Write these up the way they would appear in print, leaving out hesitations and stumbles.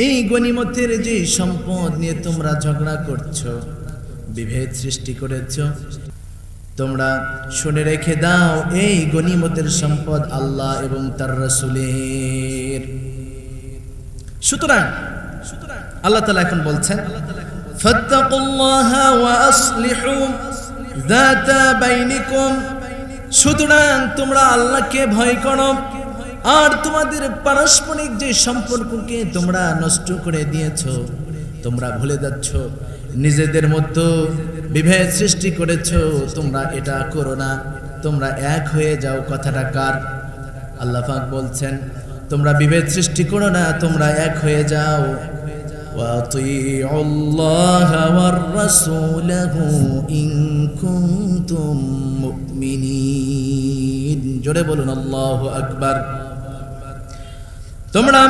এই গনিমতের যে সম্পদ নিয়ে তোমরা ঝগড়া করছো, বিভেদ সৃষ্টি করেছো, তোমরা শুনে রেখে দাও এই গনিমতের সম্পদ আল্লাহ এবং তার রাসূলের। সুতরাং আল্লাহ তাআলা এখন বলছেন ফাত্তাকুল্লাহা ওয়া আসলিহু যাতা বাইনিকুম, সুতরাং তোমরা আল্লাহকে ভয় করো আর তোমাদের পারস্পরিক যে সম্পর্ককে তোমরা নষ্ট করে দিয়েছো, তোমরা ভুলে যাচ্ছ, নিজেদের মধ্যে বিভেদ সৃষ্টি করেছো, তোমরা এটা করো না, তোমরা এক হয়ে যাও। কথাটা কার? আল্লাহ পাক বলছেন তোমরা বিভেদ সৃষ্টি করো না, তোমরা এক হয়ে যাও। ওয়াতিউল্লাহা ওয়ার রাসূলাহু ইন কুনতুম মুমিনিন। জোরে বলুন আল্লাহু আকবার। তোমরা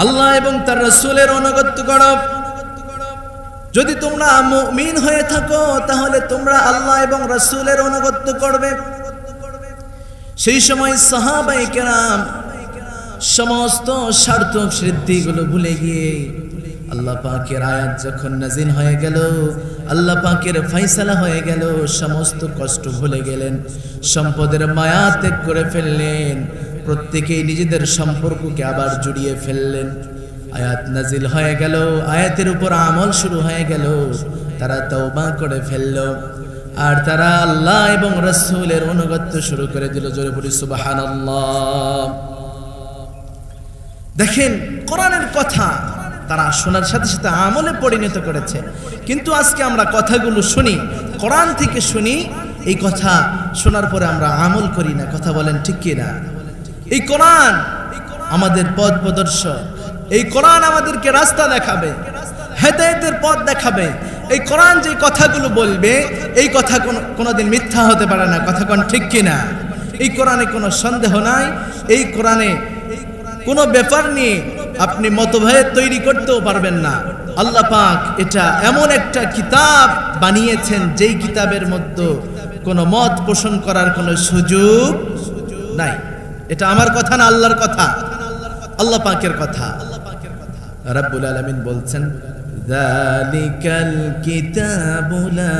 আল্লাহ এবং তার রাসূলের অনুগত্য করো। যদি তোমরা মুমিন হয়ে থাকো তাহলে তোমরা আল্লাহ এবং রাসূলের অনুগত্য করবে। সেই সময় সাহাবায়ে কেরাম সমস্ত স্বার্থ সিদ্ধিগুলো ভুলে গিয়ে আল্লাহ পাকের আয়াত যখন নাজিল হয়ে গেল, আল্লাহ পাকের ফয়সালা হয়ে গেল, সমস্ত কষ্ট ভুলে গেলেন, সম্পদের মায়া ত্যাগ করে ফেললেন, প্রত্যেকেই নিজেদের সম্পর্ককে আবার জড়িয়ে ফেললেন। আয়াত নাজিল হয়ে গেল, আয়াতের উপর আমল শুরু হয়ে গেল, তারা তওবা করে ফেলল আর তারা আল্লাহ এবং রাসূলের অনুগত্য শুরু করে দিল। জোরে বলি সুবহানাল্লাহ। দেখেন কোরআনের কথা তারা শোনার সাথে সাথে আমলে পরিণত করেছে। কিন্তু আজকে আমরা কথাগুলো শুনি, কোরআন থেকে শুনি, এই কথা শোনার পরে আমরা আমল করি না। কথা বলেন ঠিক কি না? এই কোরআন আমাদের পথ প্রদর্শক, এই কোরআন আমাদেরকে রাস্তা দেখাবে, হেদায়েতের পথ দেখাবে। এই কোরআন যে কথাগুলো বলবে এই কথা কোনোদিন মিথ্যা হতে পারে না। কথা কোন ঠিক কি না? এই কোরআনে কোনো সন্দেহ নাই। এই কোরআনে কোনো ব্যাপার নিয়ে আপনি মতভেদ তৈরি করতেও পারবেন না। আল্লাহ পাক এটা এমন একটা কিতাব বানিয়েছেন যেই কিতাবের মধ্যে কোনো মত পোষণ করার কোনো সুযোগ নাই। এটা আমার কথা না, আল্লাহর কথা, আল্লাহ পাকের কথা। রাব্বুল আলামিন বলছেন যালিকাল কিতাবু লা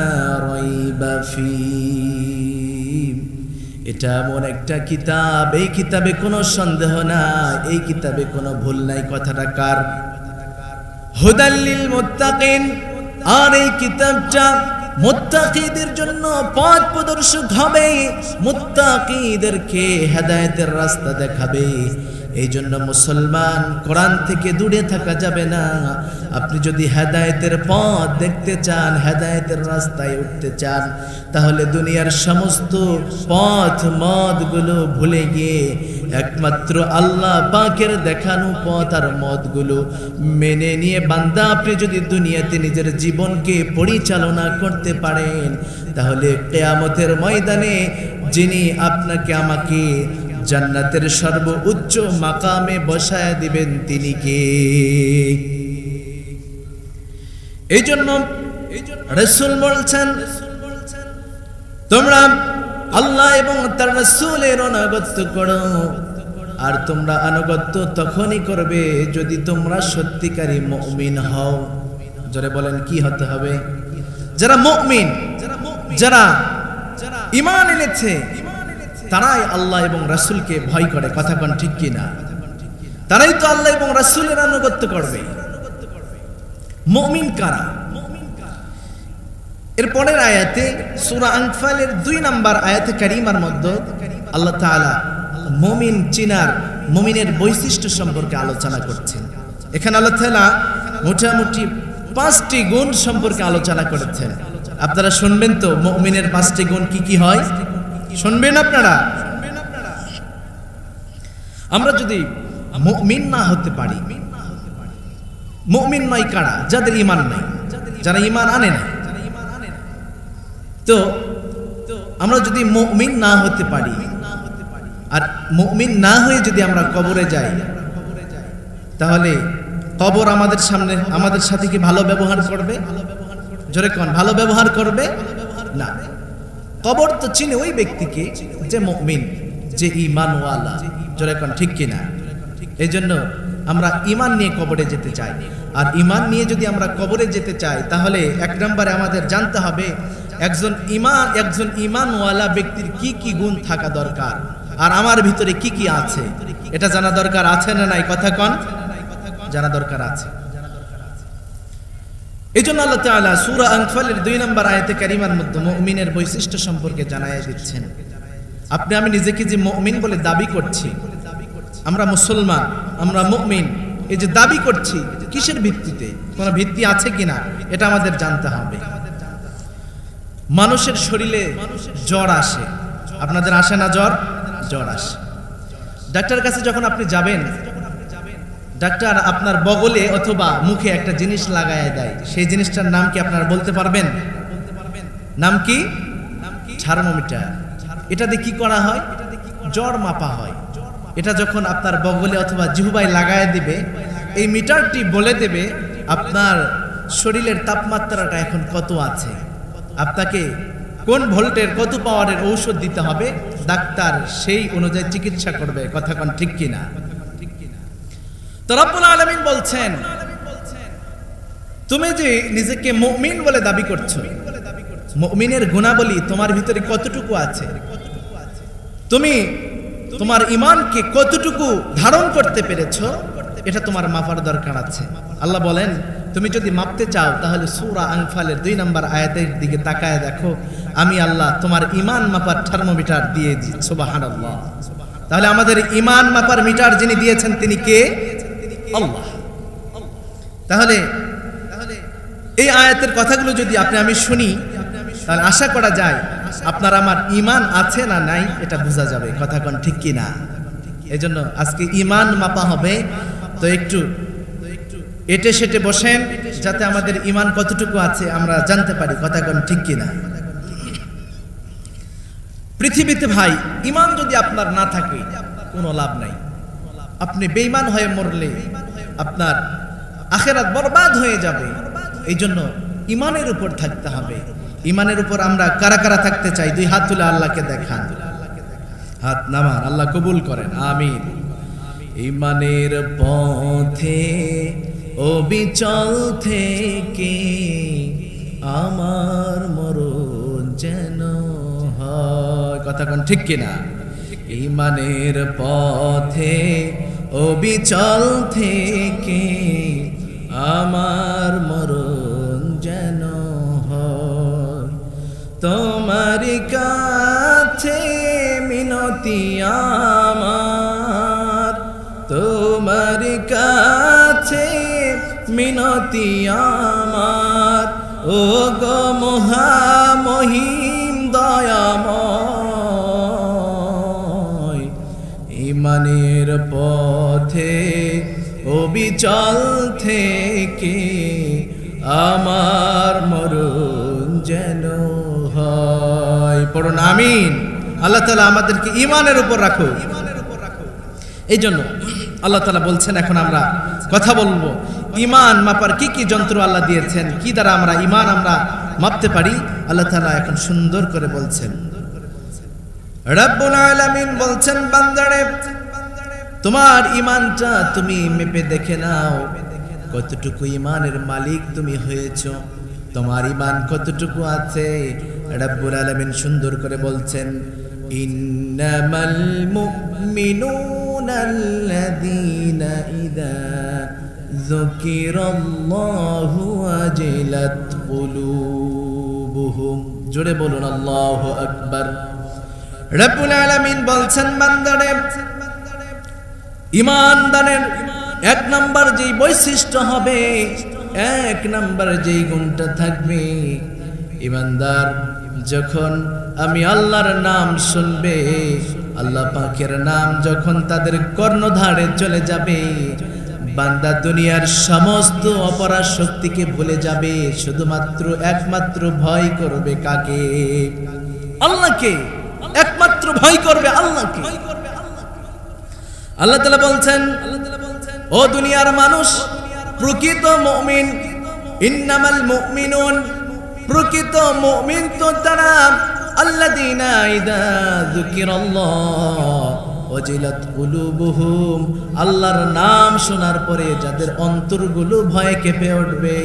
রাইবা ফীহি, এটা এমন একটা কিতাব, এই কিতাবে কোনো সন্দেহ নাই, এই কিতাবে কোনো ভুল নাই। কথাটা কার? হুদাল লিল মুত্তাকিন। আর এই কিতাবটা মুত্তাকিদের জন্য পথ প্রদর্শক হবে, মুত্তাকিদেরকে হেদায়েতের রাস্তা দেখাবে। এই জন্য মুসলমান কোরআন থেকে দূরে থাকা যাবে না। আপনি যদি হেদায়েতের পথ দেখতে চান, হেদায়েতের রাস্তায় উঠতে চান, তাহলে দুনিয়ার সমস্ত পথ মতগুলো ভুলে গিয়ে একমাত্র আল্লাহ পাকের দেখানো পথ আর মতগুলো মেনে নিয়ে বান্দা আপনি যদি দুনিয়াতে নিজের জীবনকে পরিচালনা করতে পারেন, তাহলে কিয়ামতের ময়দানে যিনি আপনাকে আমাকে জান্নাতের সর্বোচ্চ মাকামে বসায় দিবেন তিনি কে? এই জন্য রাসূল বলছেন তোমরা আল্লাহ এবং তার রাসূলের আনুগত্য করো। আর তোমরা আনুগত্য তখনই করবে যদি তোমরা সত্যিকারী মুমিন হও। জোরে বলেন কি হতে হবে? যারা মুমিন, যারা ঈমান এনেছে, তারাই আল্লাহ এবং রাসূলকে ভয় করে। কথা কোন ঠিক কি না? তারাই তো আল্লাহ এবং রাসূলের আনুগত্য করবে। মুমিন কারা? এর পরের আয়াতে সূরা আনফালের 2 নম্বর আয়াতে কারিমার মধ্যে আল্লাহ তাআলা মুমিন চিনার, মুমিনের বৈশিষ্ট্য সম্পর্কে আলোচনা করছেন। এখানে আল্লাহ তাআলা মোটামুটি 5টি গুণ সম্পর্কে আলোচনা করেছেন। আপনারা শুনবেন তো মুমিনের 5টি গুণ কি কি হয়? শুনবেন আপনারা? আমরা যদি মুমিন না হতে পারি, মুমিন নয় কারা? যাদের ঈমান নাই, যারা ঈমান আনে না। তো আমরা যদি মুমিন না হতে পারি আর মুমিন না হয়ে যদি আমরা কবরে যাই, তাহলে কবর আমাদের সামনে আমাদের সাথে কি ভালো ব্যবহার করবে? জোরে কোন ভালো ব্যবহার করবে না। কবর তো চিনে ওই ব্যক্তিকে যে মুমিন, যে ঈমানওয়ালা। জোরে কোন ঠিক কিনা? এই জন্য আমরা ঈমান নিয়ে কবরে যেতে চাই। আর ঈমান নিয়ে যদি আমরা কবরে যেতে চাই তাহলে এক নম্বরে আমাদের জানতে হবে একজন ঈমানওয়ালা ব্যক্তির কি কি গুণ থাকা দরকার আর আমার ভিতরে কি কি আছে এটা জানা দরকার আছে না নাই? কথা কন, জানা দরকার আছে। এইজন্য আল্লাহ তাআলা সূরা আনফালের 2 নম্বর আয়াতে কারিমার মধ্যে মুমিনের বৈশিষ্ট্য সম্পর্কে জানাইয়া দিচ্ছেন। আপনি আমি নিজেকে যে মুমিন বলে দাবি করছি, আমরা মুসলমান, আমরা মুমিন, এই যে দাবি করছি কিসের ভিত্তিতে, কোনো ভিত্তি আছে কিনা এটা আমাদের জানতে হবে। মানুষের শরীরে জ্বর আসে, আপনাদের আসে না জ্বর? জ্বর আসে। ডাক্তারের কাছে যখন আপনি যাবেন, ডাক্তার আপনার বগলে অথবা মুখে একটা জিনিস লাগায় দেয়, সেই জিনিসটার নাম কি আপনারা বলতে পারবেন? নাম কি? থার্মোমিটার। এটা দিয়ে কি করা হয়? জ্বর মাপা হয়। এটা যখন আপনার বগলে অথবা জিহ্বায় লাগায় দিবে, এই মিটারটি বলে দেবে আপনার শরীরের তাপমাত্রাটা এখন কত আছে, আপনাকে কোন ভোল্টের কত পাওয়ারের ঔষধ দিতে হবে, ডাক্তার সেই অনুযায়ী চিকিৎসা করবে। কথা কোন ঠিক কিনা? তো রব্বুল আলামিন বলছেন, তুমি যে নিজেকে মুমিন বলে দাবি করছো, মুমিনের গুণাবলী তোমার ভিতরে কতটুকু আছে, তুমি তোমার ঈমানকে কতটুকু ধারণ করতে পেরেছো, এটা তোমার মাপার দরকার আছে। আল্লাহ বলেন, তুমি যদি মাপতে চাও তাহলে সূরা আনফালের 2 নম্বর আয়াতের দিকে তাকায় দেখো, আমি আল্লাহ তোমার ঈমান মাপার থার্মোমিটার দিয়ে দিই। সুবহানাল্লাহ। তাহলে আমাদের ঈমান মাপার মিটার যিনি দিয়েছেন তিনি কে? আল্লাহ। তাহলে এই আয়াতের কথাগুলো যদি আপনি আমি শুনি তাহলে আশা করা যায় আপনার আমার ঈমান আছে না নাই এটা বোঝা যাবে। কথা কোন ঠিক কিনা? এজন্য আজকে ঈমান মাপা হবে, তো একটু এটে সেটে বসেন যাতে আমাদের ঈমান কতটুকু আছে আমরা জানতে পারি। কথা কোন ঠিক কিনা? পৃথিবীতে ভাই ঈমান যদি আপনার না থাকে কোনো লাভ নাই। আপনি বেঈমান হয়ে মরলে আপনার আখিরাত বরবাদ হয়ে যাবে। এই জন্য ঈমানের উপর থাকতে হবে। ঈমানের উপর আমরা কারা কারা থাকতে চাই? 2 হাত তুলে আল্লাহকে দেখান, হাত নামান, আল্লাহ কবুল করেন, আমিন। ঈমানের পথে অবিচল থেকে আমার মরণ যেন হয়। কথা কোন ঠিক কিনা? ঈমানের পথে অবিচল থেকে আমার মরণ যেন হয়। তোমার কাছে মিনতি আমার, তোমার কাছে মিনতি আমার, ও গো মহামহিম দয়াময়। ঈমানের পথে অবিচল থেকে আমার মরণ যেন হয়। পড়ুন আমিন। আল্লাহ তাআলা আমাদেরকে ঈমানের উপর রাখো। এই জন্য আল্লাহ তাআলা বলছেন, এখন আমরা কথা বলবো ঈমান মাপার কি কি যন্ত্র আল্লাহ দিয়েছেন, কি দ্বারা আমরা ঈমান আমরা মাপতে পারি। আল্লাহ তাআলা এখন সুন্দর করে বলছেন, রব্বুল আলামিন বলছেন, বান্দারে তোমার ঈমানটা তুমি মেপে দেখে নাও, কতটুকু ঈমানের মালিক তুমি হয়েছো, তোমার ঈমান কতটুকু আছে। রব্বুল আলামিন সুন্দর করে বলছেন, ইন্নামাল মুমিনুনা আল্লাযীনা ইযা যুকিরাল্লাহু ওয়াজিলাত কুলুবুহুম। জোরে বলুন আল্লাহু আকবার। রব্বুল আলামিন বলছেন, বান্দারে ঈমানদারের 1 নম্বর যেই বৈশিষ্ট্য হবে, 1 নম্বর যেই গুণটা থাকবে, ঈমানদার যখন আমি আল্লাহর নাম শুনবে, আল্লাহ পাকের নাম যখন তাদের কর্ণধারে চলে যাবে, বান্দা দুনিয়ার সমস্ত অপরাধ শক্তিকে ভুলে যাবে, শুধুমাত্র একমাত্র ভয় করবে কাকে? আল্লাহকে। একমাত্র ভয় করবে আল্লাহকে। আল্লাহ তাআলা বলছেন, ও দুনিয়ার মানুষ, প্রকৃত মুমিন, ইন্নামাল মুমিনুন, প্রকৃত মুমিন তো তারা আল্লাযীনা ইযা যুকিরাল্লাহ ওয়াজিলাত কুলুবুহুম, আল্লাহর নাম শোনার পরে যাদের অন্তরগুলো ভয়ে কেঁপে উঠবে,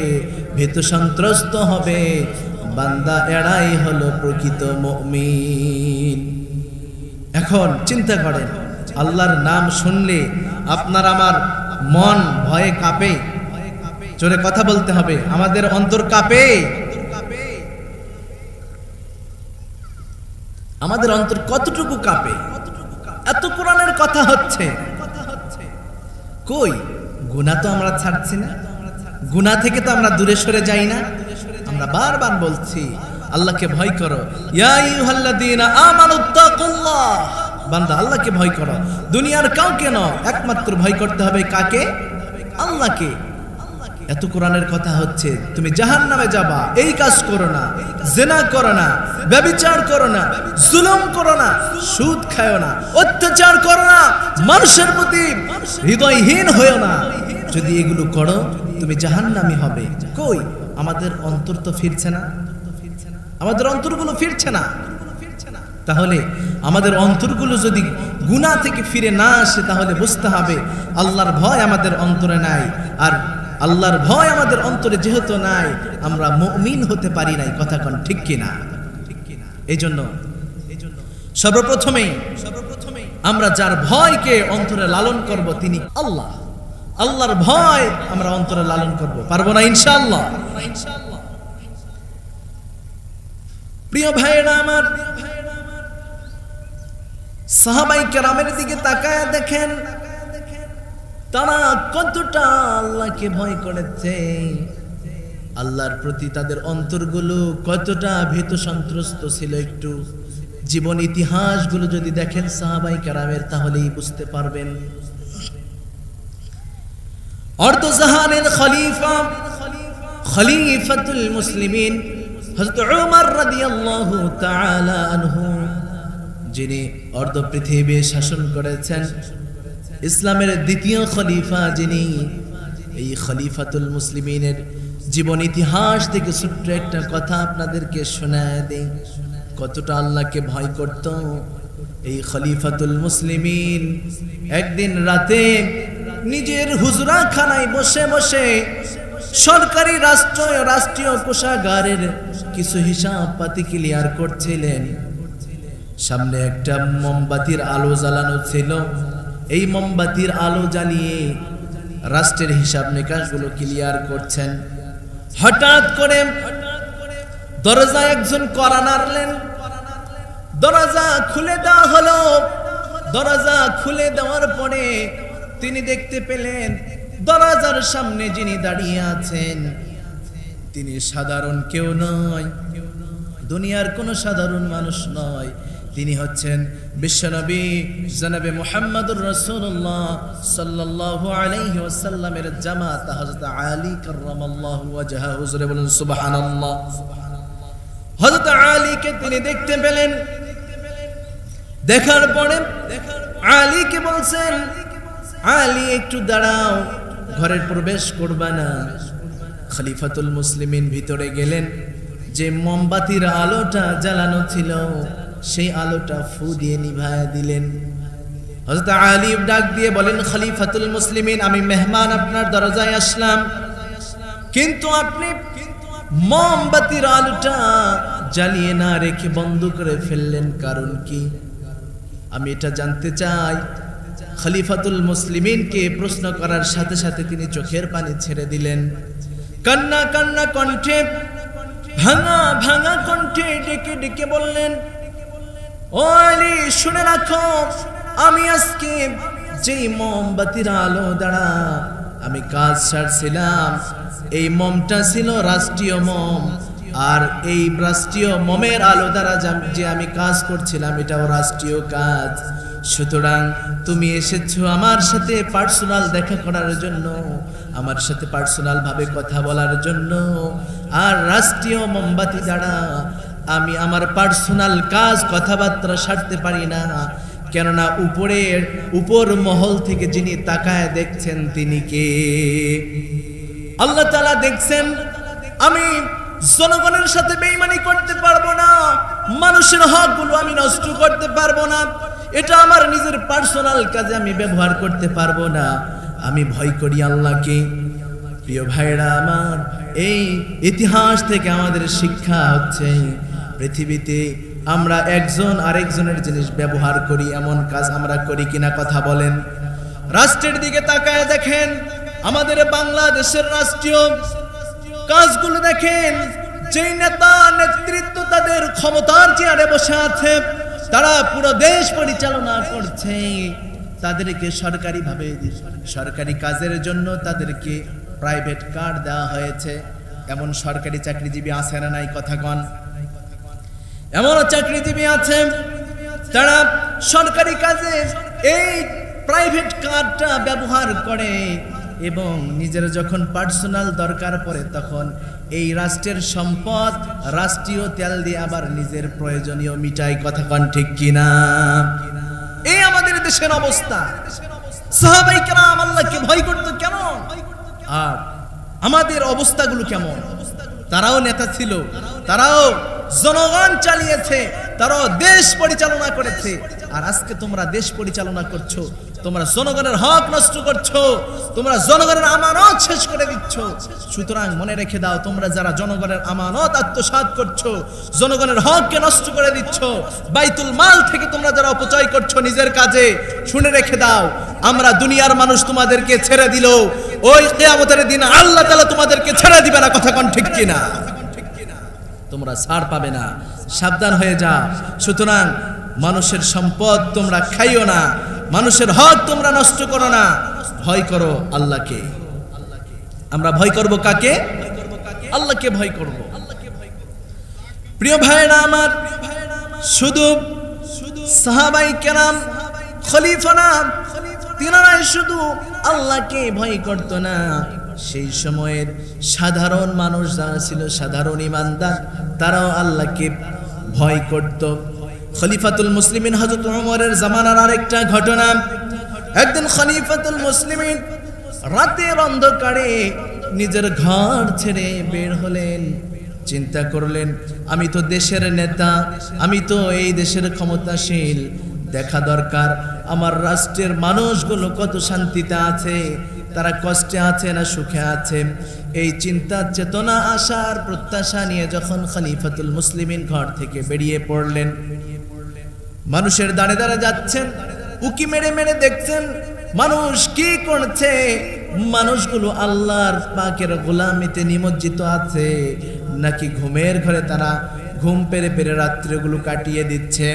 ভীত সন্ত্রস্ত হবে, বান্দা এরাই হলো প্রকৃত মুমিন। এখন চিন্তা করেন, আল্লাহর নাম শুনলে আপনার আমার মন ভয়ে কাঁপে? জোরে কথা বলতে হবে, আমাদের অন্তর কাঁপে? আমাদের অন্তর কতটুকু কাঁপে? এত কোরআনের কথা হচ্ছে, কই গুনাহ তো আমরা ছাড়ছি না, গুনাহ থেকে তো আমরা দূরে সরে যাই না। আমরা বারবার বলছি আল্লাহকে ভয় করো, ইয়া আইয়ুহাল্লাযীনা আমানুত্তাকুল্লাহ, বান্দা আল্লাহকে ভয় করো, দুনিয়ার কাউকে নয়, একমাত্র ভয় করতে হবে কাকে? আল্লাহকে। এত কোরআনের কথা হচ্ছে, তুমি জাহান্নামে যাবা, এই কাজ করো না, জিনা করো না, ব্যভিচার করো না, জুলুম করো না, সুদ খায়ো না, অত্যাচার করো না, মানুষের প্রতি হৃদয়হীন হয়েও না, যদি এগুলো করো তুমি জাহান্নামী হবে। কই আমাদের অন্তর তো ফিরছে না, আমাদের অন্তরগুলো ফিরছে না। তাহলে আমাদের অন্তরগুলো যদি গুনাহ থেকে ফিরে না আসে, তাহলে বুঝতে হবে আল্লাহর ভয় আমাদের অন্তরে নাই। আর আল্লাহর ভয় আমাদের অন্তরে যেহেতু নাই, আমরা মুমিন হতে পারি নাই। কথা কোন ঠিক কিনা? এই জন্য সর্বপ্রথমেই আমরা যার ভয়কে অন্তরে লালন করব তিনি আল্লাহ। আল্লাহর ভয় আমরা অন্তরে লালন করব, পারবো না ইনশাআল্লাহ? প্রিয় ভাইয়েরা আমার, সাহাবায়ে কেরামের দিকে তাকায় দেখেন তারা কতটা আল্লাহকে ভয় করেছে, আল্লাহর প্রতি তাদের অন্তরগুলো কতটা ভীত সন্ত্রস্ত ছিল। একটু জীবন ইতিহাসগুলো যদি দেখেন সাহাবায়ে কেরামের, তাহলেই বুঝতে পারবেন। অর্ধজাহানের খলিফা, খলিফাতুল মুসলিমিন হযরত উমর রাদিয়াল্লাহু তাআলা আনহু, যিনি অর্ধ পৃথিবী শাসন করেছেন, ইসলামের দ্বিতীয় খলিফা যিনি, এই খলিফাতুল মুসলিমিনের জীবন ইতিহাস থেকে ছোট্ট একটা কথা আপনাদেরকে শোনায় দেই, কতটা আল্লাহকে ভয় করত এই খলিফাতুল মুসলিমিন। একদিন রাতে নিজের হুজরাখানায় বসে বসে সরকারি রাষ্ট্রীয় কোষাগারের কিছু হিসাব পাতি ক্লিয়ার করছিলেন। সামনে একটা মোমবাতির আলো জ্বালানো ছিল, এই মোমবাতির আলো জ্বালিয়ে রাষ্ট্রের হিসাব নিকাশগুলো ক্লিয়ার করছেন। হঠাৎ করে দরজায় একজন কড়া নাড়লেন, দরজা খুলে দেওয়া হলো। দরজা খুলে দেওয়ার পরে তিনি দেখতে পেলেন দরজার সামনে যিনি দাঁড়িয়ে আছেন তিনি সাধারণ কেউ নয়, দুনিয়ার কোনো সাধারণ মানুষ নয়, তিনি হচ্ছেন বিশ্বনবী জনাবে মুহাম্মদুর রাসূলুল্লাহ সাল্লাল্লাহু আলাইহি ওয়াসাল্লামের জামাত হযরত আলী কাররামাল্লাহু ওয়াজহা। হুজুরে বলেন সুবহানাল্লাহ। হযরত আলীকে তিনি দেখতে পেলেন, দেখার পরে আলীকে বলছেন, আলী একটু দাঁড়াও, ঘরে প্রবেশ করবা না। খলিফাতুল মুসলিমিন ভিতরে গেলেন, যে মোমবাতির আলোটা জ্বালানো ছিল সেই আলোটা ফু দিয়ে নিভায় দিলেন। হযরত আলী ডাক দিয়ে বলেন, খলিফাতুল মুসলিমিন, আমি মেহমান আপনার দরজায় আসলাম, কিন্তু আপনি মোমবাতির আলোটা জ্বালিয়ে না রেখে বন্ধ করে ফেললেন, কারণ কি? আমি এটা জানতে চাই। খলিফাতুল মুসলিমিনকে প্রশ্ন করার সাথে সাথে তিনি চোখের পানি ছেড়ে দিলেন। কান্না কান্না কণ্ঠে, ভাঙা ভাঙা কণ্ঠে ডেকে ডেকে বললেন, ও আলী, শুনে রাখো, আমি আজকে যেই মোমবাতির আলো দ্বারা আমি কাজ সারছিলাম, এই মোমটা ছিল রাষ্ট্রীয় মোম, আর এই রাষ্ট্রীয় মোমের আলো দ্বারা যে আমি কাজ করছিলাম এটাও রাষ্ট্রীয় কাজ। সুতরাং তুমি এসেছো আমার সাথে পার্সোনাল দেখা করার জন্য, আমার সাথে পার্সোনাল ভাবে কথা বলার জন্য, আর রাষ্ট্রীয় মোমবাতি দ্বারা আমি আমার পার্সোনাল কাজ কথাবার্তা সারতে পারি না, কেননা উপর মহল থেকে যিনি তাকায় দেখছেন তিনি কে? আল্লাহ তাআলা দেখছেন। আমি জনগণের সাথে বেঈমানি করতে পারবো না, মানুষের হকগুলো আমি নষ্ট করতে পারবো না, এটা আমার নিজের পার্সোনাল কাজে আমি ব্যবহার করতে পারবো না, আমি ভয় করি আল্লাহকে। প্রিয় ভাইরা আমার, এই ইতিহাস থেকে আমাদের শিক্ষা হচ্ছে পৃথিবীতে আমরা একজন আরেকজনের জিনিস ব্যবহার করি এমন কাজ আমরা করি কিনা, কথা বলেন। রাষ্ট্রের দিকে তাকায় দেখেন, আমাদের বাংলাদেশের রাষ্ট্রীয় কাজগুলো দেখেন, যে নেতা নেতৃত্ব তাদের ক্ষমতার চেয়ারে বসে আছে, তারা পুরো দেশ পরিচালনা করছে, তাদেরকে সরকারিভাবে সরকারি কাজের জন্য তাদেরকে প্রাইভেট কার দেওয়া হয়েছে। এমন সরকারি চাকরিজীবী আছে না নাই, কথা কন? এমন চাকরিজীবী আছে তারা সরকারি কাজে এই প্রাইভেট কারটা ব্যবহার করে এবং নিজের যখন পার্সোনাল দরকার পড়ে তখন এই রাষ্ট্রের সম্পদ রাষ্ট্রীয় তেল দিয়ে আবার নিজের প্রয়োজনীয় মিটাই, কথা কন ঠিক কিনা? এই আমাদের দেশের অবস্থা। সাহাবায়ে কেরাম আল্লাহকে ভয় করতো কেমন, আর আমাদের অবস্থাগুলো কেমন? তারাও নেতা ছিল, তারাও জনগণ চালিয়েছে, তারাও দেশ পরিচালনা করেছে। আর আজকে তোমরা দেশ পরিচালনা করছো, তোমরা জনগণের হক নষ্ট করছো, তোমরা জনগণের আমানত শেষ করে দিচ্ছ। সুতরাং মনে রেখে দাও, তোমরা যারা জনগণের আমানত আত্মসাৎ করছো, জনগণের হককে নষ্ট করে দিচ্ছ, বাইতুল মাল থেকে তোমরা যারা অপচয় করছো নিজের কাজে, শুনে রেখে দাও, আমরা দুনিয়ার মানুষ তোমাদেরকে ছেড়ে দিল, ওই কিয়ামতের দিন আল্লাহ তাআলা তোমাদেরকে ছেড়ে দিবে না, কথা কোন ঠিক কিনা? তোমরা ছাড় পাবে না, সাবধান হয়ে যাও। সুতরাং মানুষের সম্পদ তোমরা খাইও না, মানুষের হক তোমরা নষ্ট করো না, ভয় করো আল্লাহকে। আমরা ভয় করব কাকে? আল্লাহকে ভয় করব। প্রিয় ভাইরা আমার, শুধু সাহাবায়ে কেরাম, খলিফারা, তিনারাই শুধু আল্লাহকে ভয় করত না, সেই সময়ের সাধারণ মানুষ যারা ছিল, সাধারণ ইমানদার, তারাও আল্লাহকে ভয় করত। খলিফাতুল মুসলিমিন হযরত ওমরের জামানার আরেকটা ঘটনা। একদিন খলিফাতুল মুসলিমিন রাতের অন্ধকারে নিজের ঘর ছেড়ে বের হলেন। চিন্তা করলেন, আমি তো দেশের নেতা, আমি তো এই দেশের ক্ষমতাশীল, দেখা দরকার আমার রাষ্ট্রের মানুষগুলো কত শান্তিতে আছে, তারা কষ্টে আছে না সুখে আছে। এই চিন্তা চেতনা আশার প্রত্যাশা নিয়ে যখন খলিফাতুল মুসলিমিন ঘর থেকে বেরিয়ে পড়লেন, মানুষের দাঁড়ে দাঁড়ে যাচ্ছেন, উকি মেরে মেরে দেখছেন মানুষ কি করছে। মানুষগুলো আল্লাহর পাকের গোলামিতে নিমজ্জিত আছে, নাকি ঘুমের ঘরে তারা ঘুম পেরে পেরে রাত্রিগুলো কাটিয়ে দিচ্ছে।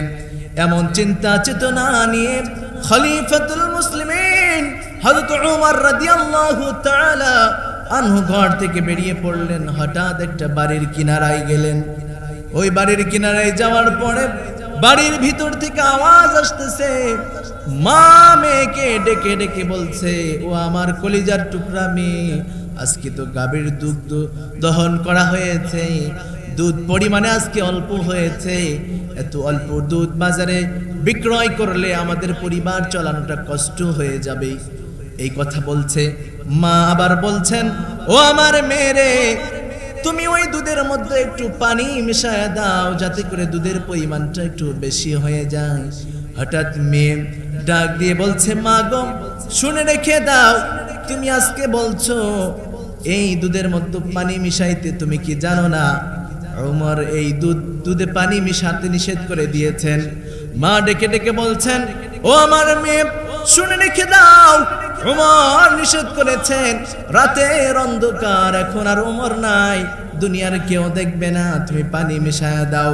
এমন চিন্তা চেতনা নিয়ে খলিফাতুল মুসলিমিন হযরত ওমর রাদিয়াল্লাহু তাআলা আনহু ঘর থেকে বেরিয়ে পড়লেন। হঠাৎ একটা বাড়ির কিনারায় গেলেন। ওই বাড়ির কিনারায় যাওয়ার পরে বাড়ির ভিতর থেকে আওয়াজ আসতেছে, মা মেয়েকে ডেকে ডেকে বলছে, ও আমার কলিজার টুকরা মেয়ে, আজকে তো গাভীর দুধ দহন করা হয়েছে, দুধ পরিমাণে আজকে অল্প হয়েছে, এত অল্প দুধ বাজারে বিক্রয় করলে আমাদের পরিবার চালানোটা কষ্ট হয়ে যাবে। এই কথা বলছে। মা আবার বলছেন, ও আমার মেয়ে, তুমি ওই দুধের মধ্যে একটু পানি মিশিয়ে দাও, যাতে করে দুধের পরিমাণটা একটু বেশি হয়ে যায়। হঠাৎ মেয়ে ডাক দিয়ে বলছে, মা গো, শুনে রেখে দাও, তুমি আজকে বলছো এই দুধের মধ্যে পানি মিশাইতে, তুমি কি জানো না ওমর এই দুধে পানি মিশাতে নিষেধ করে দিয়েছেন। মা ডেকে ডেকে বলছেন, ও আমার মেয়ে, শুনে রেখে দাও, ওমর নিষেধ করেছেন। রাতের অন্ধকার, এখন আর ওমর নাই, দুনিয়ার কেউ দেখবে না, তুমি পানি মিশায়া দাও।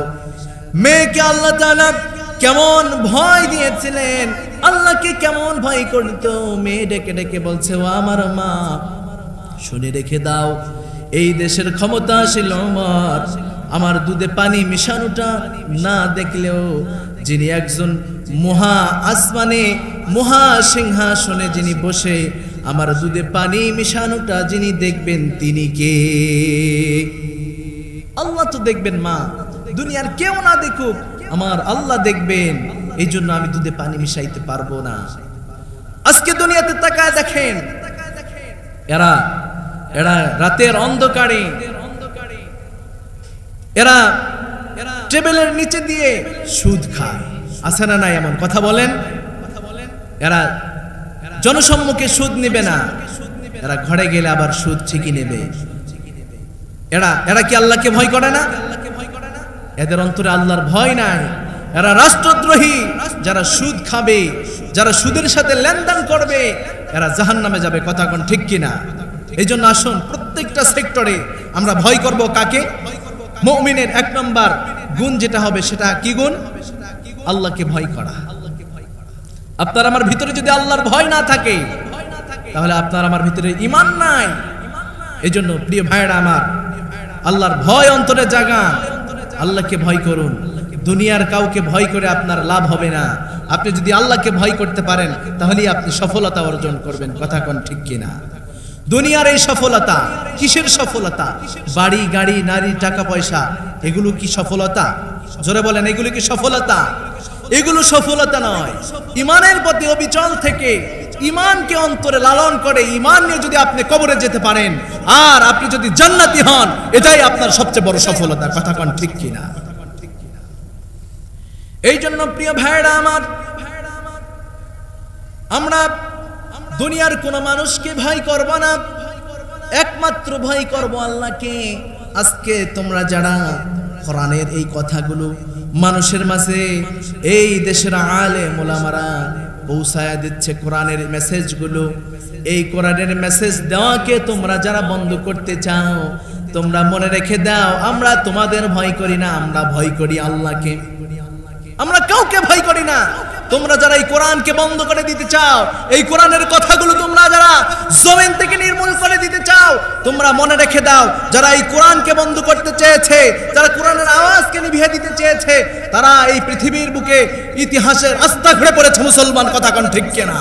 মেয়েকে আল্লাহ তাআলা কেমন ভয় দিয়েছিলেন, আল্লাহকে কেমন ভয় করতো। মেয়ে ডেকে ডেকে বলছে, ও আমার মা, শুনে রেখে দাও, এই দেশের ক্ষমতাশীল ওমর আমার দুধে পানি মিশানোটা না দেখলেও, যিনি একজন মহা আসমানে মহা সিংহাসনে যিনি বসে আমার দুধে পানি মিশানোটা যিনি দেখবেন, তিনি কে? আল্লাহ তো দেখবেন মা, দুনিয়ার কেউ না দেখুক, আমার আল্লাহ দেখবেন। এই জন্য আমি দুধে পানি মিশাইতে পারবো না। আজকে দুনিয়াতে তাকায় দেখেন, এরা রাতের অন্ধকারে এরা টেবিলের নিচে দিয়ে সুদ খায়। আছে না নাই এমন কথা বলেন? এরা জনসম্মুখে সুদ নেবে না, এরা ঘরে গেলে আবার সুদ ঠিকই নেবে। এরা কি আল্লাহকে ভয় করে না? এদের অন্তরে আল্লাহর ভয় নাই। এরা রাষ্ট্রদ্রোহী। যারা সুদ খাবে, যারা সুদের সাথে লেনদেন করবে, এরা জাহান্নামে যাবে। কথা কোন ঠিক কিনা? এই জন্য আসুন প্রত্যেকটা সেক্টরে আমরা ভয় করব কাকে? মুমিনের 1 নম্বর গুণ যেটা হবে সেটা কি গুণ? আল্লাহকে ভয় করা। আপনার আমার ভিতরে যদি আল্লাহর ভয় না থাকে তাহলে আপনার আমার ভিতরে ঈমান নাই। এই জন্য প্রিয় ভাইরা আমার, আল্লাহর ভয় অন্তরে জাগান, আল্লাহকে ভয় করুন। দুনিয়ার কাউকে ভয় করে আপনার লাভ হবে না। আপনি যদি আল্লাহকে ভয় করতে পারেন তাহলেই আপনি সফলতা অর্জন করবেন। কথা কোন ঠিক কিনা? দুনিয়ার এই সফলতা কিসের সফলতা? বাড়ি গাড়ি নারী টাকা পয়সা, এগুলো কি সফলতা? জোরে বলেন, এগুলো কি সফলতা? এগুলো সফলতা নয়। ঈমানের প্রতি অবিচল থেকে ঈমানকে অন্তরে লালন করে ঈমান নিয়ে যদি আপনি কবরে যেতে পারেন আর আপনি যদি জান্নাতি হন, এটাই আপনার সবচেয়ে বড় সফলতা। কথা কোন ঠিক কিনা? এই জন্য প্রিয় ভাইরা আমার, আমরা দুনিয়ার কোন মানুষকে ভয় করব না, একমাত্র ভয় করব আল্লাহকে। আজকে তোমরা যারা কোরআনের এই কথাগুলো মানুষের মাঝে, এই দেশের আলেম ওলামারা পৌঁছায়া দিচ্ছে কোরআনের মেসেজগুলো, এই কোরআনের মেসেজ দেওয়াকে তোমরা যারা বন্ধ করতে চাও, তোমরা মনে রেখে দাও, আমরা তোমাদের ভয় করি না, আমরা ভয় করি আল্লাহকে। আমরা কাউকে ভয় করি না। তোমরা যারা এই কোরআনকে বন্ধ করে দিতে চাও, এই কোরআনের কথাগুলো তোমরা যারা জমিন থেকে নির্মূল করে দিতে চাও, তোমরা মনে রেখে দাও, যারা এই কোরআনকে বন্ধ করতে চেয়েছে, যারা কোরআনের আওয়াজকে নিভিয়ে দিতে চেয়েছে, তারা এই পৃথিবীর বুকে ইতিহাসের আস্থা ঘুরে পড়েছে মুসলমান। কথা কোন ঠিক কিনা?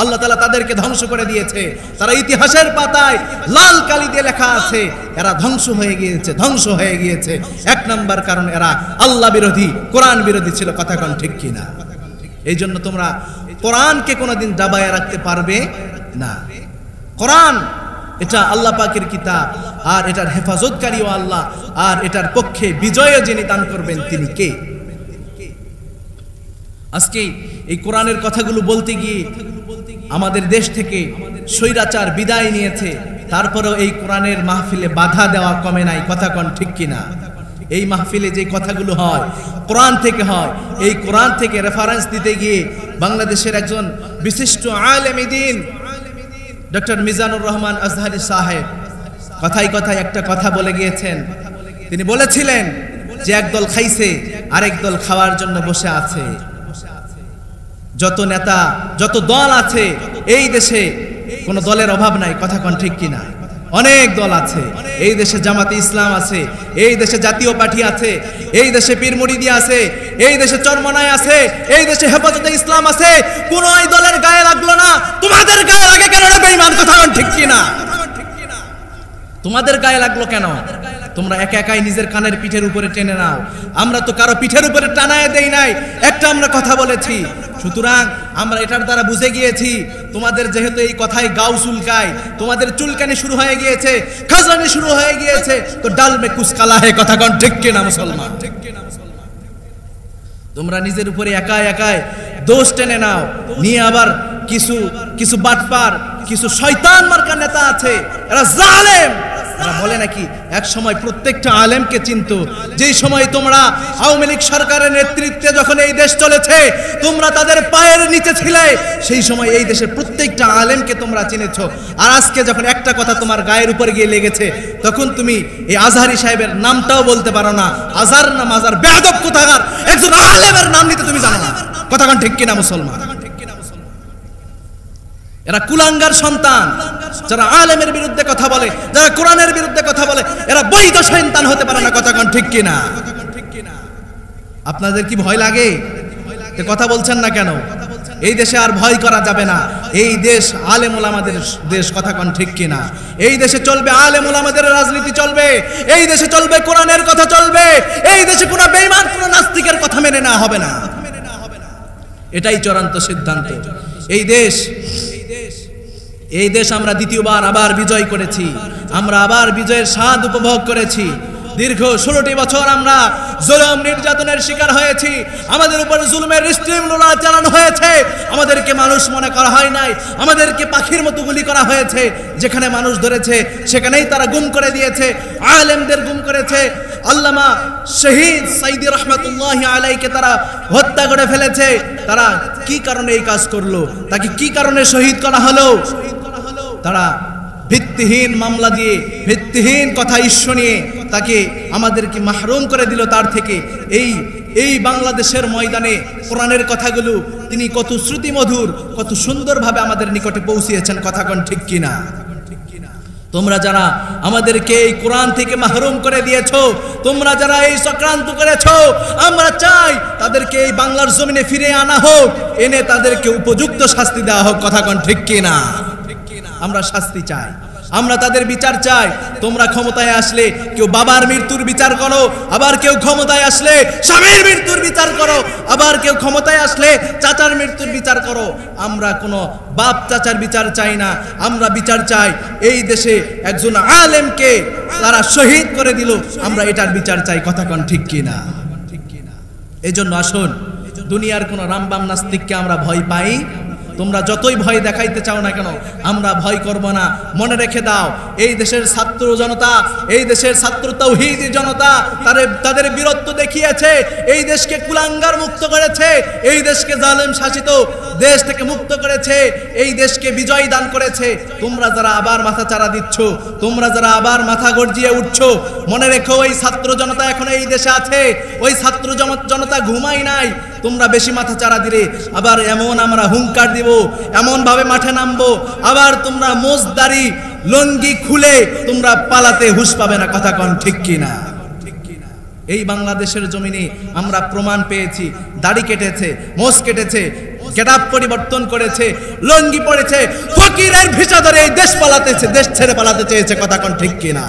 আল্লাহ তাআলা তাদেরকে ধ্বংস করে দিয়েছে। তারা ইতিহাসের পাতায় লাল কালি দিয়ে লেখা আছে, এরা ধ্বংস হয়ে গিয়েছে, ধ্বংস হয়ে গিয়েছে। 1 নম্বর কারণ এরা আল্লাহ বিরোধী, কোরআন বিরোধী ছিল। কথা কোন ঠিক কিনা? এই জন্য তোমরা কোরআনকে কোনোদিন দাবায় রাখতে পারবে না। কোরআন এটা আল্লাহ পাকের কিতাব, আর এটার হেফাজতকারীও আল্লাহ, আর এটার পক্ষে বিজয় যিনি দান করবেন তিনি কে? আজকে এই কোরআনের কথাগুলো বলতে গিয়ে আমাদের দেশ থেকে স্বৈরাচার বিদায় নিয়েছে, তারপরেও এই কোরআনের মাহফিলে বাধা দেওয়া কমে নাই। কথা কোন ঠিক কিনা? এই মাহফিলে যে কথাগুলো হয় কোরআন থেকে হয়, এই কোরআন থেকে রেফারেন্স দিতে গিয়ে বাংলাদেশের একজন বিশিষ্ট আলেমে দ্বীন ডক্টর মিজানুর রহমান আজহারি সাহেব কথায় কথায় একটা কথা বলে গিয়েছেন। তিনি বলেছিলেন যে একদল খাইছে, আরেক দল খাওয়ার জন্য বসে আছে। যত নেতা, যত দল আছে এই দেশে, কোন দলের অভাব নাই। কথা কোন ঠিক কিনা? অনেক দল আছে এই দেশে। জামাতে ইসলাম আছে, এই দেশে জাতীয় পার্টি আছে, এই দেশে পীর মুরিদি আছে, এই দেশে চরমনায় আছে, এই দেশে হেফাজতে ইসলাম আছে। কোন এই দলের গায়ে লাগলো না, তোমাদের গায়ে লাগে কেন রে বেঈমান? কথা কোন ঠিক কিনা? তোমাদের গায়ে লাগলো কেন? তোমরা একা একাই নিজের কানের পিঠের উপরে টেনে নাও। আমরা তো কারো পিঠের উপরে টানায় দেই নাই, একটা আমরা কথা বলেছি। সুতরাং আমরা এটার দ্বারা বুঝে গিয়েছি তোমাদের যেহেতু এই কথায় গাও চুলকায়, তোমাদের চুলকানি শুরু হয়ে গিয়েছে, খাজলানি শুরু হয়ে গিয়েছে, তো ডাল মে কুছ কালা হে। কথা কোন ঠিক কিনা মুসলমান? তোমরা নিজের উপরে একাই একাই দোষ টেনে নাও, নিয়ে আবার কিছু বাটপার, কিছু শয়তান মার্কা নেতা আছে, এরা জালেম। এরা বলে নাকি এক সময় প্রত্যেকটা আলেমকে চিনতো। যেই সময় তোমরা আওয়ামী লীগ সরকারের নেতৃত্বে যখন এই দেশ চলেছে, তোমরা তাদের পায়ের নিচে ছিলে, সেই সময় এই দেশের প্রত্যেকটা আলেমকে তোমরা চিনেছো। আর আজকে যখন একটা কথা তোমার গায়ের উপর গিয়ে লেগেছে, তখন তুমি এই আজহারি সাহেবের নামটাও বলতে পারো না। আজহার না মাজার, বেয়াদব কোথাকার একজন আলেমের নাম নিতে তুমি জানো না। কথা কোন ঠিক কিনা মুসলমান? এরা কুলাঙ্গার সন্তান, যারা আলেমের বিরুদ্ধে কথা বলে, যারা কোরআনের বিরুদ্ধে কথা বলে, এরা বৈধ সন্তান হতে পারে না। কথা কোন ঠিক কিনা? আপনাদের কি ভয় লাগে? কথা বলছেন না কেন? এই দেশে আর ভয় করা যাবে না। এই দেশ আলেম ওলামাদের দেশ। কথা কোন ঠিক কিনা? এই দেশে চলবে আলেম ওলামাদের রাজনীতি চলবে, এই দেশে চলবে কোরআনের কথা চলবে, এই দেশে কোনো বেঈমান, কোনো নাস্তিকের কথা মেনে নেওয়া হবে না। এটাই চূড়ান্ত সিদ্ধান্ত। এই দেশ আমরা দ্বিতীয়বার আবার বিজয় করেছি, আমরা আবার বিজয়ের স্বাদ উপভোগ করেছি। দীর্ঘ 16টি বছর আমরা জুলুম নির্যাতনের শিকার হয়েছি, আমাদের উপর জুলুমের স্টিম রোলার চালানো হয়েছে, আমাদেরকে মানুষ মনে করা হয় নাই, আমাদেরকে পাখির মতো গুলি করা হয়েছে, যেখানে মানুষ ধরেছে সেখানেই তারা গুম করে দিয়েছে, আলেমদের গুম করেছে, আল্লামা শহীদ সাইদি রহমাতুল্লাহি আলাইহিকে তারা হত্যা করে ফেলেছে। তারা কি কারণে এই কাজ করলো, তাকে কি কারণে শহীদ করা হলো? তারা ভিত্তিহীন মামলা দিয়ে, ভিত্তিহীন কথা ইস্যু নিয়ে তাকে আমাদেরকে মাহরুম করে দিল তার থেকে। এই বাংলাদেশের ময়দানে কোরআনের কথাগুলো তিনি কত শ্রুতিমধুর, কত সুন্দরভাবে আমাদের নিকটে পৌঁছিয়েছেন, কথা কোন ঠিক কিনা? তোমরা যারা আমাদেরকে এই কোরআন থেকে মাহরুম করে দিয়েছো, তোমরা যারা এই চক্রান্ত করেছো, আমরা চাই তাদেরকে এই বাংলার জমিনে ফিরে আনা হোক, এনে তাদেরকে উপযুক্ত শাস্তি দেওয়া হোক, কথা কোন ঠিক কিনা? আমরা শাস্তি চাই, আমরা তাদের বিচার চাই। তোমরা ক্ষমতায় আসলে কেউ বাবার মৃত্যুর বিচার করো, আবার কেউ ক্ষমতায় আসলে স্বামীর মৃত্যুর বিচার করো, আবার কেউ ক্ষমতায় আসলে চাচার মৃত্যুর বিচার করো। আমরা কোনো বাপ চাচার বিচার চাই না, আমরা বিচার চাই এই দেশে একজন আলেমকে তারা শহীদ করে দিল, আমরা এটার বিচার চাই, কথা কোন ঠিক কিনা? এই জন্য আসুন, দুনিয়ার কোনো রামবাম নাস্তিককে আমরা ভয় পাই। তোমরা যতই ভয় দেখাইতে চাও না কেন, আমরা ভয় করব না। মনে রেখে দাও, এই দেশের ছাত্র জনতা, এই দেশের ছাত্র তাওহীদি জনতা তাদের বীরত্ব দেখিয়েছে, এই দেশকে কুলাঙ্গার মুক্ত করেছে, এই দেশকে জালেম শাসিত দেশ থেকে মুক্ত করেছে, এই দেশকে বিজয় দান করেছে। তোমরা যারা আবার মাথা চারা দিচ্ছ, তোমরা যারা আবার মাথা গর্জিয়ে উঠছো, মনে রেখো ওই ছাত্র জনতা এখন এই দেশে আছে, ওই ছাত্র জনতা ঘুমাই নাই। তোমরা বেশি মাথা চারা দিলে আবার এমন আমরা হুঙ্কার দিব, এমন ভাবে মাঠে নামবো, আবার তোমরা মোজদারি লঙ্গি খুলে তোমরা পালাতে হুঁশ পাবে না, কথা কোন ঠিক কিনা? এই বাংলাদেশের জমিনে আমরা প্রমাণ পেয়েছি, দাড়ি কেটেছে, মোজ কেটেছে, গেটআপ পরিবর্তন করেছে, লঙ্গি পড়েছে, ফকিরের ভিসা ধরে এই দেশ পালাতেছে, দেশ ছেড়ে পালাতে চেয়েছে, কথা কোন ঠিক কিনা?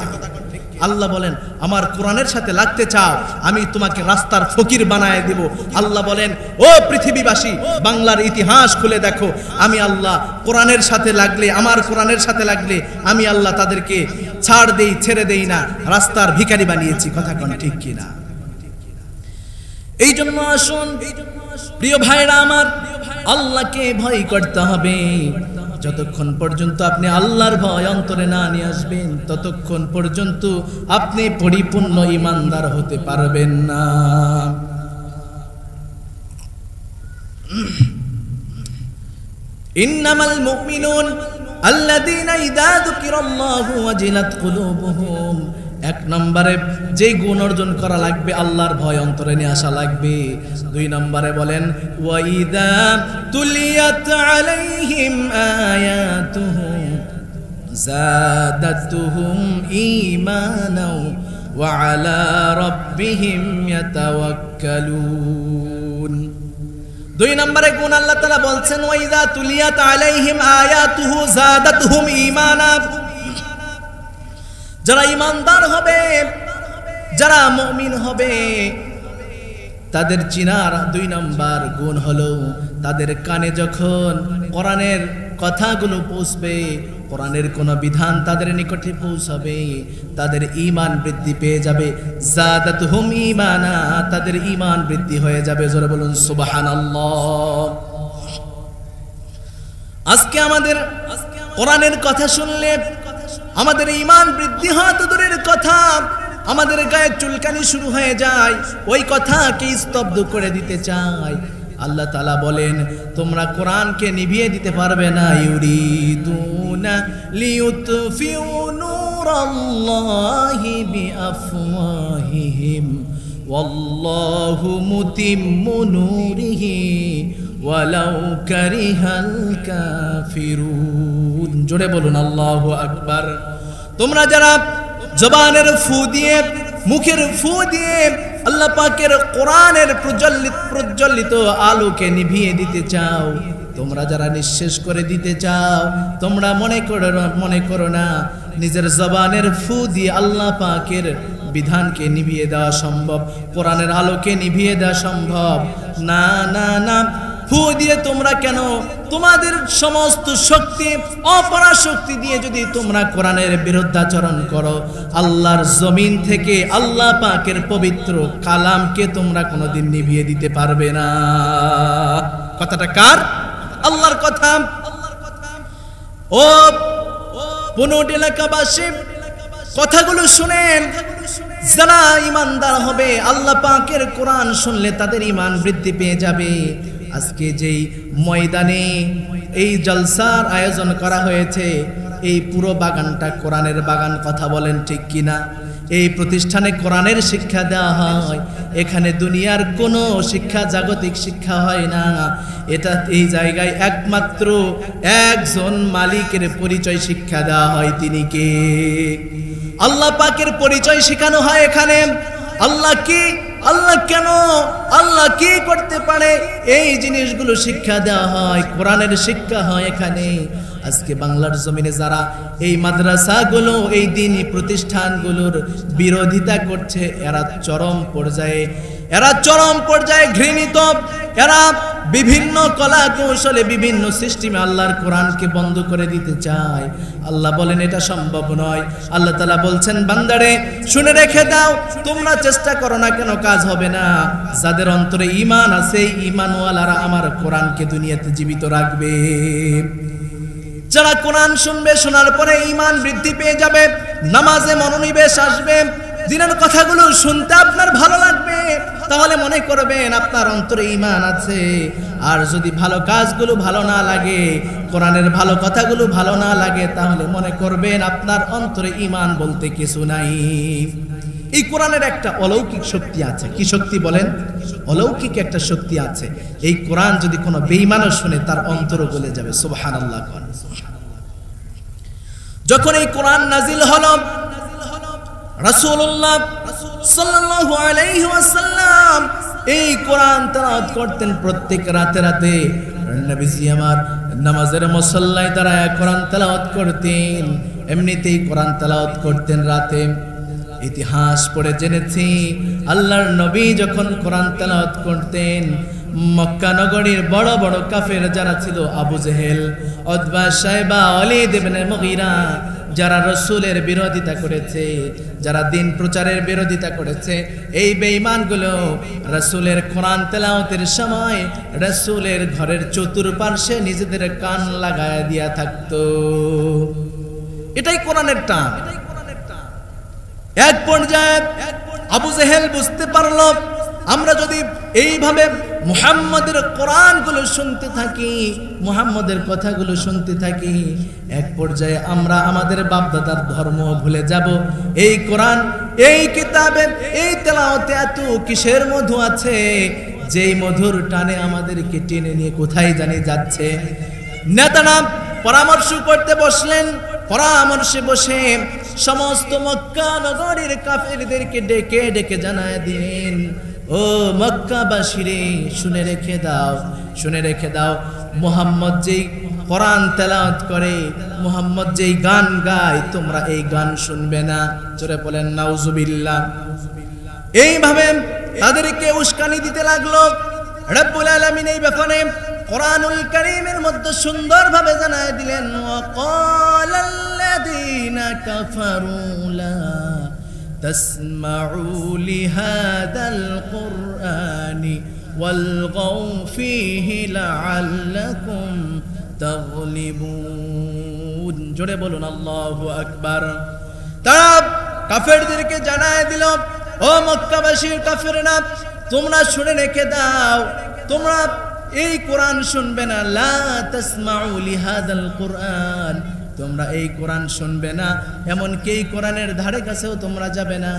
আল্লাহ বলেন, আমার কোরআনের সাথে লাগতে চাও, আমি তোমাকে রাস্তার ফকির বানায় দিব। আল্লাহ বলেন, ও পৃথিবীবাসী, বাংলার ইতিহাস খুলে দেখো, আমি আল্লাহ কোরআনের সাথে লাগলে, আমার কোরআনের সাথে লাগলে আমি আল্লাহ তাদেরকে ছাড় দেই, ছেড়ে দেই না, রাস্তার ভিখারি বানিয়েছি, কথা কোন ঠিক কিনা? এই জন্য আসুন প্রিয় ভাইরা আমার, আল্লাহকে ভয় করতে হবে। যতক্ষণ পর্যন্ত আপনি আল্লাহর ভয় অন্তরে না নিয়ে আসবেন, ততক্ষণ পর্যন্ত আপনি পরিপূর্ণ ঈমানদার হতে পারবেন না। ইন্নামাল মুমিনুন আল্লাযীনা ইযা যুকিরাল্লাহু ওয়াজিলাত কুলুবুহুম। এক নম্বরে যে গুণ অর্জন করা লাগবে, আল্লাহর ভয় অন্তরে নিয়ে আসা লাগবে। দুই নম্বরে বলেন, ওয়া ইযা তুলিয়াত আলাইহিম আয়াতুহু যাদাতুহুম ঈমানাও ওয়া আলা রাব্বিহিম ইয়াতাওয়াক্কালুন। দুই নম্বরে গুণ আল্লাহ তাআলা বলছেন, ওয়া ইযা তুলিয়াত আলাইহিম আয়াতুহু যাদাতুহুম ঈমানা। যারা ঈমানদার হবে, যারা মুমিন হবে, তাদের চিনার দুই নম্বর গুণ হলো, তাদের কানে যখন কোরআনের কথাগুলো পৌঁছবে, কোরআনের কোনো বিধান তাদের নিকটে পৌঁছাবে, তাদের ঈমান বৃদ্ধি পেয়ে যাবে। যাদাতুহুম ঈমানা, তাদের ঈমান বৃদ্ধি হয়ে যাবে। জোরে বলুন সুবহানাল্লাহ। আজকে আমাদের কোরআনের কথা শুনলে আমাদের ঈমান বৃদ্ধি হয় তো দূরের কথা, আমাদের গায়ে চুলকানি শুরু হয়ে যায়, ওই কথাকে স্তব্ধ করে দিতে চাই। আল্লাহ তাআলা বলেন, তোমরা কোরআনকে নিভিয়ে দিতে পারবে না। ইউরিদুনা লিইউতফিউ নূরাল্লাহি বিআফওয়াহিহিম ওয়াল্লাহু মুতিম্মু নূরিহি ওয়ালাউ কারিহাল কাফিরুন। জোরে বলুন আল্লাহু আকবার। তোমরা যারা জবানের ফু দিয়ে, মুখের ফু দিয়ে আল্লাহ পাকের কোরআনের প্রজ্বলিত আলোকে নিভিয়ে দিতে চাও, তোমরা যারা নিঃশেষ করে দিতে চাও, তোমরা মনে করো না নিজের জবানের ফু দিয়ে আল্লাহ পাকের বিধানকে নিভিয়ে দেওয়া সম্ভব, কোরআনের আলোকে নিভিয়ে দেওয়া সম্ভব। না না না, ফু দিয়ে তোমরা কেন তোমাদের সমস্ত শক্তি অপরাশক্তি দিয়ে যদি তোমরা কোরআনের বিরুদ্ধাচরণ করো, আল্লাহর জমিন থেকে আল্লাহ পাকের পবিত্র কালামকে তোমরা কোনোদিন নিভিয়ে দিতে পারবে না। কথাটা কার? আল্লাহর কথা। ও পুনট এলাকাবাসী, কথাগুলো শুনেন। যারা ইমানদার হবে, আল্লাহ পাকের কোরআন শুনলে তাদের ইমান বৃদ্ধি পেয়ে যাবে। আজকে যেই ময়দানে এই জলসার আয়োজন করা হয়েছে, এই পুরো বাগানটা কোরআনের বাগান, কথা বলেন ঠিক কিনা? এই প্রতিষ্ঠানে কোরআনের শিক্ষা দেওয়া হয়, এখানে দুনিয়ার কোনো শিক্ষা, জাগতিক শিক্ষা হয় না। এটা এই জায়গায় একমাত্র একজন মালিকের পরিচয় শিক্ষা দেওয়া হয়, তিনি কে? আল্লাহ পাকের পরিচয় শেখানো হয় এখানে। আল্লাহ কি, আল্লাহ কেন, আল্লাহ কি করতে পারে, এই জিনিসগুলো শিক্ষা দেওয়া হয়, কোরআনের শিক্ষা হয় এখানে। আজকে বাংলার জমিনে যারা এই মাদ্রাসাগুলো, এই দ্বীনি প্রতিষ্ঠানগুলোর বিরোধিতা করছে, এরা চরম পর্যায়ে ঘৃণিত। এরা বিভিন্ন কলা কৌশলে, বিভিন্ন সিস্টেমে আল্লাহর কোরআনকে বন্ধ করে দিতে চায়। আল্লাহ বলেন এটা সম্ভব নয়। আল্লাহ তাআলা বলছেন, বান্দারে শুনে রেখে দাও, তোমরা চেষ্টা করো না কেন, কাজ হবে না। যাদের অন্তরে ঈমান আছে, ঈমানওয়ালারা আমার কোরআনকে দুনিয়াতে জীবিত রাখবে। যারা কোরআন শুনবে, শোনার পরে ঈমান বৃদ্ধি পেয়ে যাবে, নামাজে মনোনিবেশ আসবে, দিনের কথাগুলো শুনতে আপনার ভালো লাগবে, তাহলে মনে করবেন আপনার অন্তরে ঈমান আছে। আর যদি ভালো কাজগুলো ভালো না লাগে, কোরআনের ভালো কথাগুলো ভালো না লাগে, তাহলে মনে করবেন আপনার অন্তরে ঈমান বলতে কিছু নাই। এই কোরআনের একটা অলৌকিক শক্তি আছে। কি শক্তি বলেন? অলৌকিক একটা শক্তি আছে। এই কোরআন যদি কোনো বেঈমানও শুনে, তার অন্তরও গলে যাবে। সুবহানাল্লাহ। যখন এই কোরআন নাজিল হলো, রাসূলুল্লাহ সাল্লাল্লাহু আলাইহি ওয়াসাল্লাম এই কোরআন তেলাওয়াত করতেন প্রত্যেক রাতে। নবীজি আমার নামাজের মুসল্লায় তারা কোরআন তেলাওয়াত করতেন, এমনিতেই কোরআন তেলাওয়াত করতেন রাতে। ইতিহাস পড়ে জেনেছি, আল্লাহর নবী যখন কোরআন তেলাওয়াত করতেন, মক্কা নগরীর বড় বড় কাফের যারা ছিল, আবু জেহেল, উতবা, শায়বা, ওয়ালিদ ইবনে মুগীরা, যারা রাসূলের বিরোধিতা করেছে, যারা দ্বীন প্রচারের বিরোধিতা করেছে, এই বেঈমানগুলো রাসূলের কোরআন তেলাওয়াতের সময় রাসূলের ঘরের চতুর্পার্শ্বে নিজেদের কান লাগায় দিয়া থাকতো। এটাই কোরআনের টান। এক পর্যায়ে আবু জেহেল বুঝতে পারলো, আমরা যদি এইভাবে মুহাম্মদের কোরআনগুলো শুনতে থাকি, মুহাম্মদের কথাগুলো শুনতে থাকি, এক পর্যায়ে আমরা আমাদের বাপদাদার ধর্ম ভুলে যাব। এই কোরআন, এই কিতাবে, এই তেলাওয়াতে এত কিসের মধু আছে, যেই মধুর টানে আমাদেরকে টেনে নিয়ে কোথায় জানি যাচ্ছে। নেতারা পরামর্শ করতে বসলেন। পরামর্শে বসে সমস্ত মক্কা নগরীর কাফেরদেরকে ডেকে ডেকে জানায় দিলেন, ও মক্কাবাসীরে, শুনে রেখে দাও, মুহাম্মদ যেই কোরআন তেলাওয়াত করে, মুহাম্মদ যেই গান গায়, তোমরা এই গান শুনবে না। জোরে বলেন নাউজুবিল্লাহ। এইভাবে তাদেরকে উস্কানি দিতে লাগলো। রব্বুল আলামিন এই ব্যাপারে কোরআনুল কারীমের মধ্যে সুন্দরভাবে জানায় দিলেন, ওয়াকালাল্লাযীনা কাফারু লা তাসমাউ লিহাদাল কুরআনি ওয়ালগাউ ফীহি লাআল্লাকুম তাগলিবুন। জোরে বলুন আল্লাহু আকবার। তারা কাফেরদেরকে জানায় দিল, ও মক্কাবাসীর কাফেররা, তোমরা শুনে রেখে দাও, তোমরা এই কোরআন শুনবে না। লা তাসমাউ লিহাদাল কুরআন, তোমরা এই কোরআন শুনবে না, এমনকি এই কোরআনের ধারে কাছেও তোমরা যাবে না।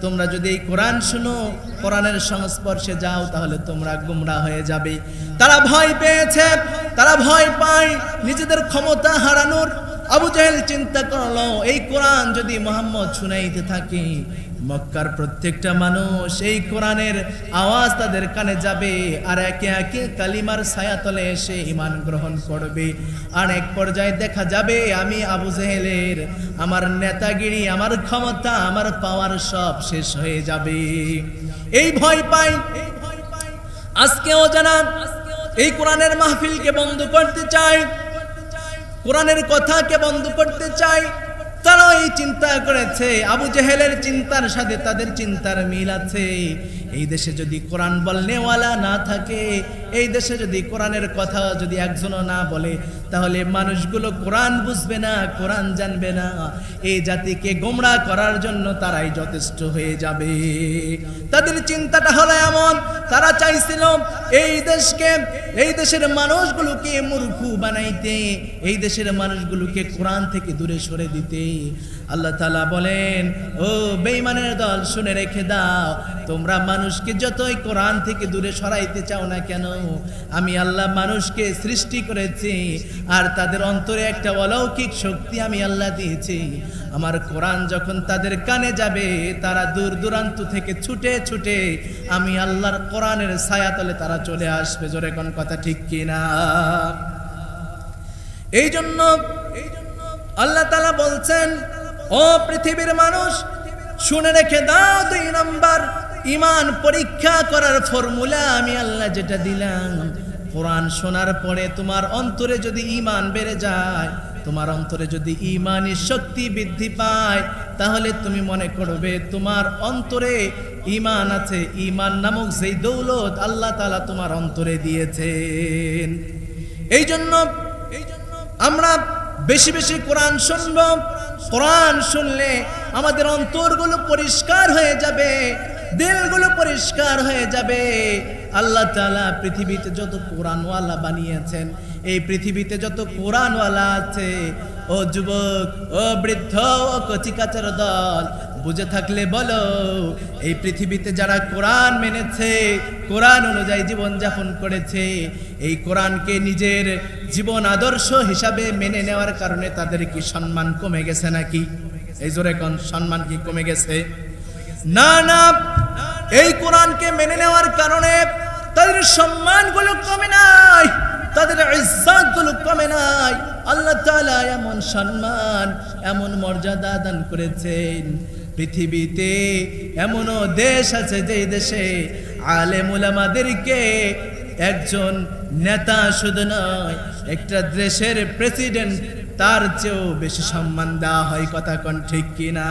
তোমরা যদি এই কোরআন শুনো, কোরআনের সংস্পর্শে যাও, তাহলে তোমরা গুমরা হয়ে যাবে। তারা ভয় পেয়েছে, তারা ভয় পায় নিজেদের ক্ষমতা হারানোর। আবু জেহেল চিন্তা করলো, এই কোরআন যদি মুহাম্মদ শুনাইতে থাকে, মক্কার প্রত্যেকটা মানুষ এই কোরআনের আওয়াজ তাদের কানে যাবে, আর একে একে কালিমার ছায়াতলে এসে ঈমান গ্রহণ করবে। আর এক পর্যায়ে দেখা যাবে আমি আবু জেহেলের, আমার নেতাগিরি, আমার ক্ষমতা, আমার পাওয়ার সব শেষ হয়ে যাবে। এই ভয় পাই। আজকেও যারা এই কোরআনের মাহফিলকে বন্ধ করতে চায়, কোরআনের কথাকে বন্ধ করতে চায়। তারা এই চিন্তা করেছে, আবু জেহেলের চিন্তার সাথে তাদের চিন্তার মিল আছে। এই দেশে যদি কোরআন বলনেওয়ালা না থাকে, এই দেশে যদি কোরআনের কথা যদি একজনও না বলে, তাহলে মানুষগুলো কোরআন বুঝবে না, কোরআন জানবে না। এই জাতিকে গোমরাহ করার জন্য তারাই যথেষ্ট হয়ে যাবে। তাদের চিন্তাটা হলো এমন, তারা চাইছিল এই দেশকে, এই দেশের মানুষগুলোকে মূর্খ বানাইতে, এই দেশের মানুষগুলোকে কোরআন থেকে দূরে সরে দিতে। আল্লাহ তাআলা বলেন, ও বেঈমানের দল, শুনে রেখে দাও, তোমরা মানুষকে যতই কোরআন থেকে দূরে সরাইতে চাও না কেন, আমি আল্লাহ মানুষকে সৃষ্টি করেছি, আর তাদের অন্তরে একটা অলৌকিক শক্তি আমি আল্লাহ দিয়েছি। আমার কোরআন যখন তাদের কানে যাবে, তারা দূর দূরান্ত থেকে ছুটে ছুটে আমি আল্লাহর কোরআনের ছায়াতলে তারা চলে আসবে। জোরে কোন কথা ঠিক কিনা? এই জন্য আল্লাহ তাআলা বলছেন, ও পৃথিবীর মানুষ, শুনে রেখে দাও, 2 নাম্বার ঈমান পরীক্ষা করার ফর্মুলা আমি আল্লাহ যেটা দিলাম, কোরআন শোনার পরে তোমার অন্তরে যদি ঈমান বেড়ে যায়, তোমার অন্তরে যদি ঈমানি শক্তি বৃদ্ধি পায়, তাহলে তুমি মনে করবে তোমার অন্তরে ঈমান আছে। ঈমান নামক যেই দৌলত আল্লাহ তাআলা তোমার অন্তরে দিয়েছেন। এই জন্য আমরা বেশি বেশি কোরআন শুনব। কোরআন শুনলে আমাদের অন্তরগুলো পরিষ্কার হয়ে যাবে, দিলগুলো পরিষ্কার হয়ে যাবে। আল্লাহ তাআলা পৃথিবীতে যত কোরআনওয়ালা বানিয়েছেন, এই পৃথিবীতে যত কোরআনওয়ালা আছে, ও যুবক, ও বৃদ্ধ, ও কচিকাচার দল, বুঝে থাকলে বলো, এই পৃথিবীতে যারা কোরআন মেনেছে, কোরআন অনুযায়ী জীবন যাপন করেছে, এই কোরআনকে নিজের জীবন আদর্শ হিসাবে মেনে নেওয়ার কারণে তাদের কি সম্মান কমে গেছে নাকি? এই জোরে কোন, সম্মান কি কমে গেছে? না না, এই কোরআনকে মেনে নেওয়ার কারণে তাদের সম্মানগুলো কমে নাই, তাদের ইজ্জতগুলো কমে নাই। আল্লাহ তাআলা এমন সম্মান, এমন মর্যাদা দান করেছেন। পৃথিবীতে এমনও দেশ আছে যে দেশে আলেম উলামাদেরকে একজন নেতা শুধু নয়, একটা দেশের প্রেসিডেন্ট তার চেয়েও বেশি সম্মান দেওয়া হয়। কথা কোন ঠিক কিনা?